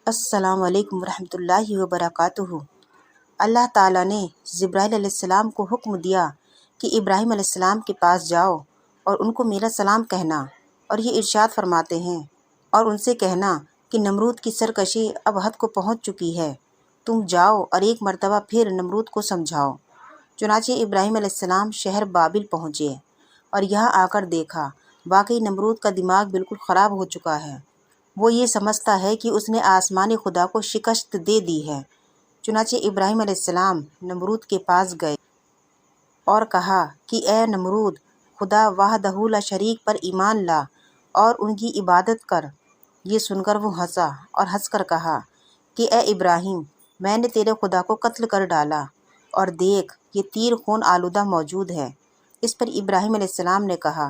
السلام علیکم ورحمۃ اللہ وبرکاتہ۔ اللہ تعالیٰ نے جبرائیل علیہ السلام کو حکم دیا کہ ابراہیم علیہ السلام کے پاس جاؤ اور ان کو میرا سلام کہنا، اور یہ ارشاد فرماتے ہیں اور ان سے کہنا کہ نمرود کی سرکشی اب حد کو پہنچ چکی ہے، تم جاؤ اور ایک مرتبہ پھر نمرود کو سمجھاؤ۔ چنانچہ ابراہیم علیہ السلام شہر بابل پہنچے اور یہاں آ کر دیکھا واقعی نمرود کا دماغ بالکل خراب ہو چکا ہے۔ وہ یہ سمجھتا ہے کہ اس نے آسمان خدا کو شکست دے دی ہے۔ چنانچہ ابراہیم علیہ السلام نمرود کے پاس گئے اور کہا کہ اے نمرود، خدا وحدہ لا شریک پر ایمان لا اور ان کی عبادت کر۔ یہ سن کر وہ ہنسا اور ہنس کر کہا کہ اے ابراہیم، میں نے تیرے خدا کو قتل کر ڈالا، اور دیکھ یہ تیر خون آلودہ موجود ہے۔ اس پر ابراہیم علیہ السلام نے کہا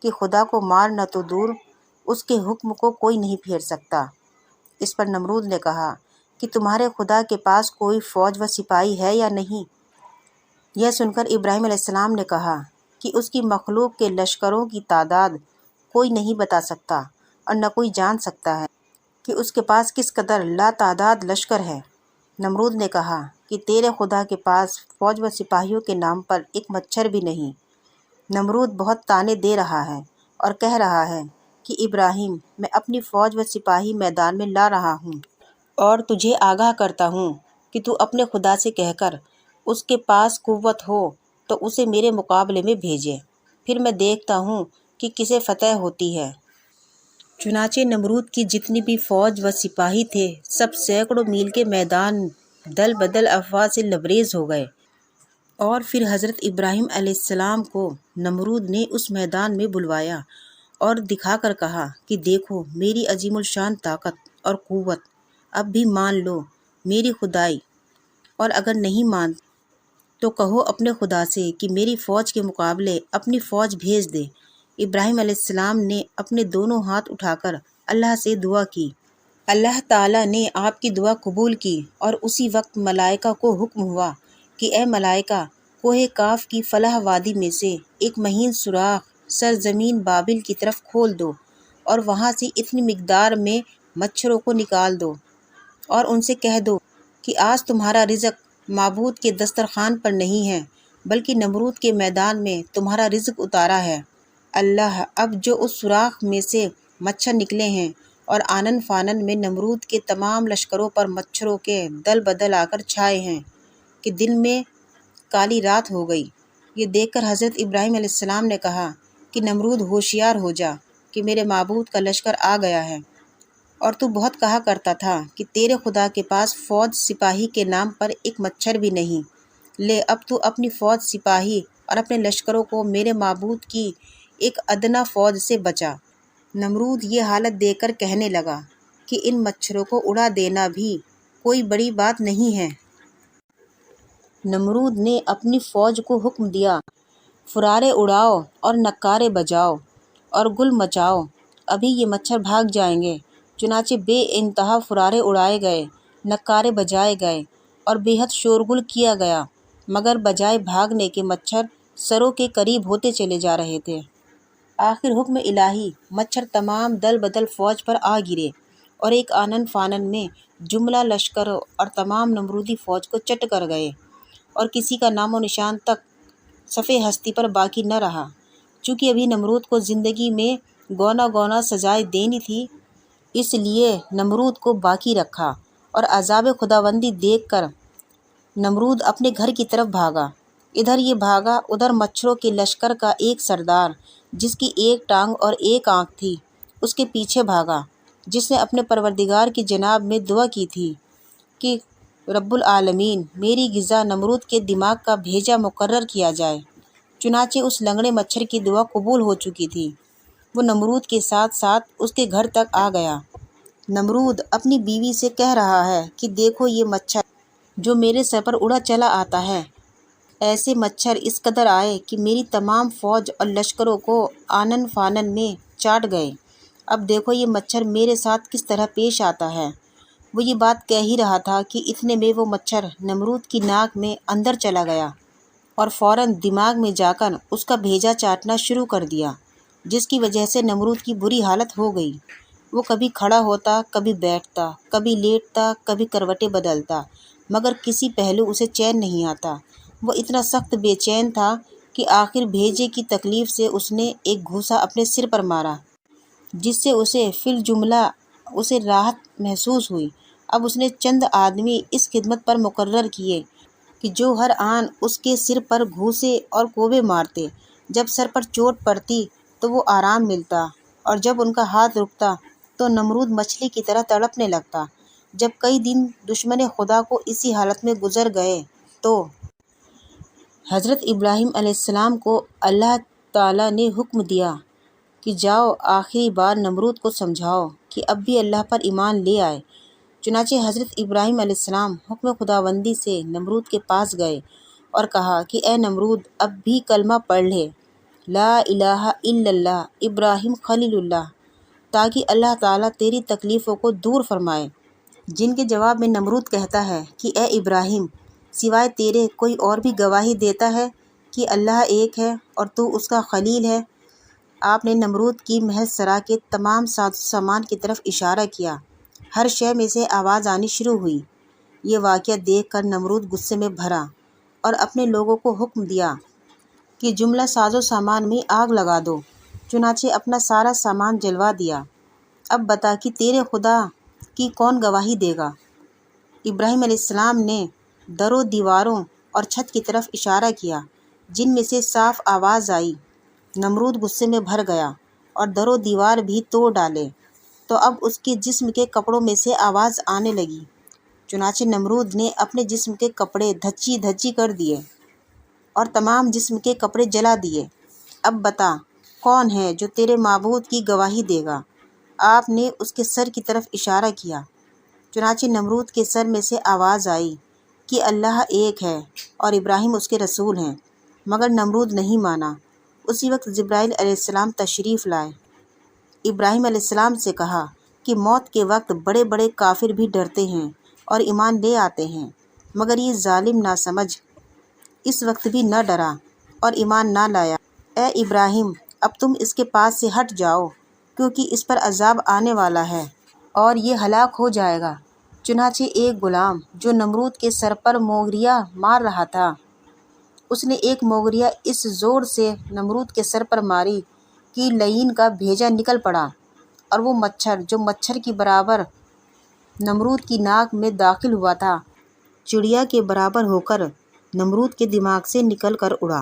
کہ خدا کو مارنا تو دور، اس کے حکم کو کوئی نہیں پھیر سکتا۔ اس پر نمرود نے کہا کہ تمہارے خدا کے پاس کوئی فوج و سپاہی ہے یا نہیں؟ یہ سن کر ابراہیم علیہ السلام نے کہا کہ اس کی مخلوق کے لشکروں کی تعداد کوئی نہیں بتا سکتا اور نہ کوئی جان سکتا ہے کہ اس کے پاس کس قدر لا تعداد لشکر ہے۔ نمرود نے کہا کہ تیرے خدا کے پاس فوج و سپاہیوں کے نام پر ایک مچھر بھی نہیں۔ نمرود بہت طعنے دے رہا ہے اور کہہ رہا ہے کہ ابراہیم، میں اپنی فوج و سپاہی میدان میں لا رہا ہوں اور تجھے آگاہ کرتا ہوں کہ تو اپنے خدا سے کہہ کر اس کے پاس قوت ہو تو اسے میرے مقابلے میں بھیجے، پھر میں دیکھتا ہوں کہ کسے فتح ہوتی ہے۔ چنانچہ نمرود کی جتنی بھی فوج و سپاہی تھے سب سینکڑوں میل کے میدان دل بدل افواہ سے لبریز ہو گئے، اور پھر حضرت ابراہیم علیہ السلام کو نمرود نے اس میدان میں بلوایا اور دکھا کر کہا کہ دیکھو میری عظیم الشان طاقت اور قوت، اب بھی مان لو میری خدائی، اور اگر نہیں مان تو کہو اپنے خدا سے کہ میری فوج کے مقابلے اپنی فوج بھیج دے۔ ابراہیم علیہ السلام نے اپنے دونوں ہاتھ اٹھا کر اللہ سے دعا کی۔ اللہ تعالیٰ نے آپ کی دعا قبول کی، اور اسی وقت ملائکہ کو حکم ہوا کہ اے ملائکہ، کوہ کاف کی فلاح وادی میں سے ایک مہین سوراخ سرزمین بابل کی طرف کھول دو، اور وہاں سے اتنی مقدار میں مچھروں کو نکال دو، اور ان سے کہہ دو کہ آج تمہارا رزق معبود کے دسترخوان پر نہیں ہے بلکہ نمرود کے میدان میں تمہارا رزق اتارا ہے۔ اللہ اب جو اس سوراخ میں سے مچھر نکلے ہیں اور آنن فانن میں نمرود کے تمام لشکروں پر مچھروں کے دل بدل آ کر چھائے ہیں کہ دن میں کالی رات ہو گئی۔ یہ دیکھ کر حضرت ابراہیم علیہ السلام نے کہا کہ نمرود ہوشیار ہو جا کہ میرے معبود کا لشکر آ گیا ہے، اور تو بہت کہا کرتا تھا کہ تیرے خدا کے پاس فوج سپاہی کے نام پر ایک مچھر بھی نہیں۔ لے اب تو اپنی فوج سپاہی اور اپنے لشکروں کو میرے معبود کی ایک ادنا فوج سے بچا۔ نمرود یہ حالت دیکھ کر کہنے لگا کہ ان مچھروں کو اڑا دینا بھی کوئی بڑی بات نہیں ہے۔ نمرود نے اپنی فوج کو حکم دیا، فرارے اڑاؤ اور نکارے بجاؤ اور گل مچاؤ، ابھی یہ مچھر بھاگ جائیں گے۔ چنانچہ بے انتہا فرارے اڑائے گئے، نکارے بجائے گئے اور بے حد شورغل کیا گیا، مگر بجائے بھاگنے کے مچھر سروں کے قریب ہوتے چلے جا رہے تھے۔ آخر حکم الہی مچھر تمام دل بدل فوج پر آ گرے اور ایک آنن فانن میں جملہ لشکر اور تمام نمرودی فوج کو چٹ کر گئے، اور کسی کا نام و نشان تک صفِ ہستی پر باقی نہ رہا۔ چونکہ ابھی نمرود کو زندگی میں گونا گونا سزائیں دینی تھی، اس لیے نمرود کو باقی رکھا، اور عذاب خداوندی دیکھ کر نمرود اپنے گھر کی طرف بھاگا۔ ادھر یہ بھاگا، ادھر مچھروں کے لشکر کا ایک سردار جس کی ایک ٹانگ اور ایک آنکھ تھی اس کے پیچھے بھاگا، جس نے اپنے پروردگار کی جناب میں دعا کی تھی کہ رب العالمین میری غذا نمرود کے دماغ کا بھیجا مقرر کیا جائے۔ چنانچہ اس لنگڑے مچھر کی دعا قبول ہو چکی تھی، وہ نمرود کے ساتھ ساتھ اس کے گھر تک آ گیا۔ نمرود اپنی بیوی سے کہہ رہا ہے کہ دیکھو یہ مچھر جو میرے سر پر اڑا چلا آتا ہے، ایسے مچھر اس قدر آئے کہ میری تمام فوج اور لشکروں کو آنن فانن میں چاٹ گئے۔ اب دیکھو یہ مچھر میرے ساتھ کس طرح پیش آتا ہے۔ وہ یہ بات کہہ ہی رہا تھا کہ اتنے میں وہ مچھر نمرود کی ناک میں اندر چلا گیا اور فوراً دماغ میں جا کر اس کا بھیجا چاٹنا شروع کر دیا، جس کی وجہ سے نمرود کی بری حالت ہو گئی۔ وہ کبھی کھڑا ہوتا، کبھی بیٹھتا، کبھی لیٹتا، کبھی کروٹیں بدلتا، مگر کسی پہلو اسے چین نہیں آتا۔ وہ اتنا سخت بے چین تھا کہ آخر بھیجے کی تکلیف سے اس نے ایک گھوسا اپنے سر پر مارا، جس سے اسے فی الجملہ اسے راحت محسوس ہوئی۔ اب اس نے چند آدمی اس خدمت پر مقرر کیے کہ جو ہر آن اس کے سر پر گھوسے اور کوبے مارتے۔ جب سر پر چوٹ پڑتی تو وہ آرام ملتا، اور جب ان کا ہاتھ رکتا تو نمرود مچھلی کی طرح تڑپنے لگتا۔ جب کئی دن دشمن خدا کو اسی حالت میں گزر گئے تو حضرت ابراہیم علیہ السلام کو اللہ تعالیٰ نے حکم دیا کہ جاؤ آخری بار نمرود کو سمجھاؤ کہ اب بھی اللہ پر ایمان لے آئے۔ چنانچہ حضرت ابراہیم علیہ السلام حکم خداوندی سے نمرود کے پاس گئے اور کہا کہ اے نمرود، اب بھی کلمہ پڑھ لے، لا الہ الا اللہ ابراہیم خلیل اللہ، تاکہ اللہ تعالیٰ تیری تکلیفوں کو دور فرمائے۔ جن کے جواب میں نمرود کہتا ہے کہ اے ابراہیم، سوائے تیرے کوئی اور بھی گواہی دیتا ہے کہ اللہ ایک ہے اور تو اس کا خلیل ہے؟ آپ نے نمرود کی محل سرا کے تمام ساز و سامان کی طرف اشارہ کیا۔ ہر شے میں سے آواز آنی شروع ہوئی۔ یہ واقعہ دیکھ کر نمرود غصے میں بھرا اور اپنے لوگوں کو حکم دیا کہ جملہ ساز و سامان میں آگ لگا دو۔ چنانچہ اپنا سارا سامان جلوا دیا۔ اب بتا کہ تیرے خدا کی کون گواہی دے گا؟ ابراہیم علیہ السلام نے دروں دیواروں اور چھت کی طرف اشارہ کیا، جن میں سے صاف آواز آئی۔ نمرود غصے میں بھر گیا اور دروں دیوار بھی توڑ ڈالے، تو اب اس کے جسم کے کپڑوں میں سے آواز آنے لگی۔ چنانچہ نمرود نے اپنے جسم کے کپڑے دھچی دھچی کر دیے اور تمام جسم کے کپڑے جلا دیے۔ اب بتا کون ہے جو تیرے معبود کی گواہی دے گا؟ آپ نے اس کے سر کی طرف اشارہ کیا۔ چنانچہ نمرود کے سر میں سے آواز آئی کہ اللہ ایک ہے اور ابراہیم اس کے رسول ہیں، مگر نمرود نہیں مانا۔ اسی وقت جبرائیل علیہ السلام تشریف لائے۔ ابراہیم علیہ السلام سے کہا کہ موت کے وقت بڑے بڑے کافر بھی ڈرتے ہیں اور ایمان لے آتے ہیں، مگر یہ ظالم ناسمجھ اس وقت بھی نہ ڈرا اور ایمان نہ لایا۔ اے ابراہیم، اب تم اس کے پاس سے ہٹ جاؤ، کیونکہ اس پر عذاب آنے والا ہے اور یہ ہلاک ہو جائے گا۔ چنانچہ ایک غلام جو نمرود کے سر پر موگریاں مار رہا تھا، اس نے ایک موگریاں اس زور سے نمرود کے سر پر ماری کہ لعین کا بھیجا نکل پڑا، اور وہ مچھر جو مچھر کی برابر نمرود کی ناک میں داخل ہوا تھا، چڑیا کے برابر ہو کر نمرود کے دماغ سے نکل کر اڑا۔